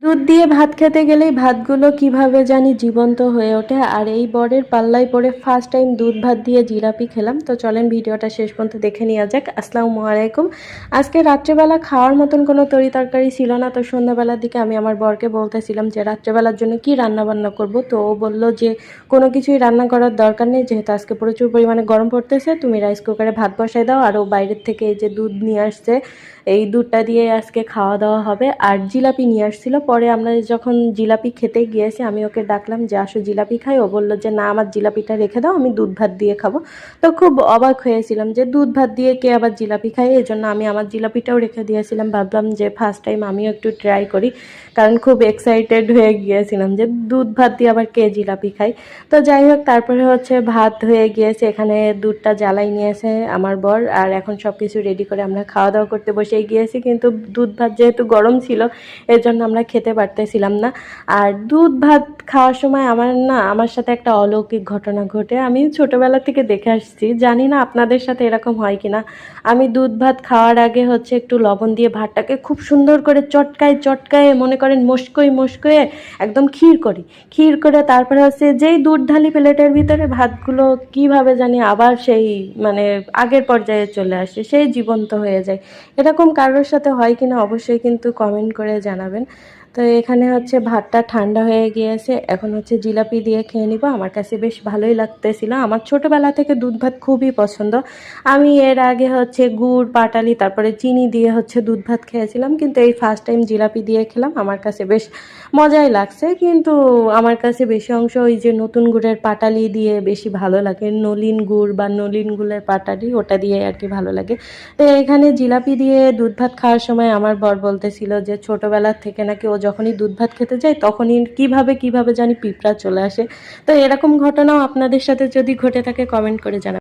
দুধ দিয়ে ভাত খেতে গেলেই ভাতগুলো কিভাবে জানি জীবন্ত হয়ে ওঠে। আর এই বরের পাল্লায় পড়ে ফার্স্ট টাইম দুধ ভাত দিয়ে জিলাপি খেলাম। তো চলেন ভিডিওটা শেষ পর্যন্ত দেখে নেওয়া যাক। আসসালামু আলাইকুম। আজকে রাত্রেবেলা খাওয়ার মতন কোনো তরি তরকারি ছিল না, তো সন্ধ্যাবেলার দিকে আমি আমার বরকে বলতেছিলাম যে রাত্রেবেলার জন্য কি রান্না বান্না করব। তো ও বললো যে কোনো কিছুই রান্না করার দরকার নেই, যেহেতু আজকে প্রচুর পরিমাণে গরম পড়তেছে, তুমি রাইস কুকারে ভাত বসাই দাও। আর ও বাইরের থেকে এই যে দুধ নিয়ে আসছে, এই দুধটা দিয়ে আজকে খাওয়া দাওয়া হবে। আর জিলাপি নিয়ে আসছিল। পরে আমরা যখন জিলাপি খেতে গিয়েছি আমি ওকে ডাকলাম যে আসো জিলাপি খাই। ও বললো যে না, আমার জিলাপিটা রেখে দাও, আমি দুধ ভাত দিয়ে খাবো। তো খুব অবাক হয়েছিলাম যে দুধ ভাত দিয়ে কে আবার জিলাপি খায়। এই জন্য আমি আমার জিলাপিটাও রেখে দিয়েছিলাম। ভাবলাম যে ফার্স্ট টাইম আমিও একটু ট্রাই করি, কারণ খুব এক্সাইটেড হয়ে গিয়েছিলাম যে দুধ ভাত দিয়ে আবার কে জিলাপি খায়। তো যাই হোক, তারপরে হচ্ছে ভাত হয়ে গিয়েছে, এখানে দুধটা জ্বালাই নিয়েছে আমার বর। আর এখন সব কিছু রেডি করে আমরা খাওয়া দাওয়া করতে বসেই গিয়েছি, কিন্তু দুধ ভাত যেহেতু গরম ছিল এর জন্য আমরা খেতে পারতেছিলাম না। আর দুধ ভাত খাওয়ার সময় আমার সাথে একটা অলৌকিক ঘটনা ঘটে। আমি ছোটবেলা থেকে দেখে আসছি, জানি না আপনাদের সাথে এরকম হয় কিনা। আমি দুধ ভাত খাওয়ার আগে হচ্ছে একটু লবণ দিয়ে ভাতটাকে খুব সুন্দর করে চটকায় চটকায়, মনে করেন মস্কই মস্কয়ে একদম ক্ষীর করে তারপরে হচ্ছে যেই দুধ ঢালি প্লেটের ভিতরে, ভাতগুলো কিভাবে জানি আবার সেই মানে আগের পর্যায়ে চলে আসে, সেই জীবন্ত হয়ে যায়। এরকম কারোর সাথে হয় কিনা অবশ্যই কিন্তু কমেন্ট করে জানাবেন। তো এখানে হচ্ছে ভাতটা ঠান্ডা হয়ে গিয়েছে, এখন হচ্ছে জিলাপি দিয়ে খেয়ে নিব। আমার কাছে বেশ ভালোই লাগতেছিল, আমার ছোটোবেলা থেকে দুধ ভাত খুবই পছন্দ। আমি এর আগে হচ্ছে গুড় পাটালি তারপরে চিনি দিয়ে হচ্ছে দুধ ভাত খেয়েছিলাম, কিন্তু এই ফার্স্ট টাইম জিলাপি দিয়ে খেলাম। আমার কাছে বেশ মজাই লাগছে, কিন্তু আমার কাছে বেশি অংশ ওই যে নতুন গুড়ের পাটালি দিয়ে বেশি ভালো লাগে। নলিন গুড় বা নলিন গুড়ের পাটালি, ওটা দিয়ে আর কি ভালো লাগে। তো এখানে জিলাপি দিয়ে দুধ ভাত খাওয়ার সময় আমার বর বলতেছিল যে ছোটোবেলার থেকে নাকি ও যখনই দুধ ভাত খেতে যায় তখনই কিভাবে জানি পিঁপড়া চলে আসে। তো এরকম ঘটনাও আপনাদের সাথে যদি ঘটে থাকে কমেন্ট করে জানাবেন।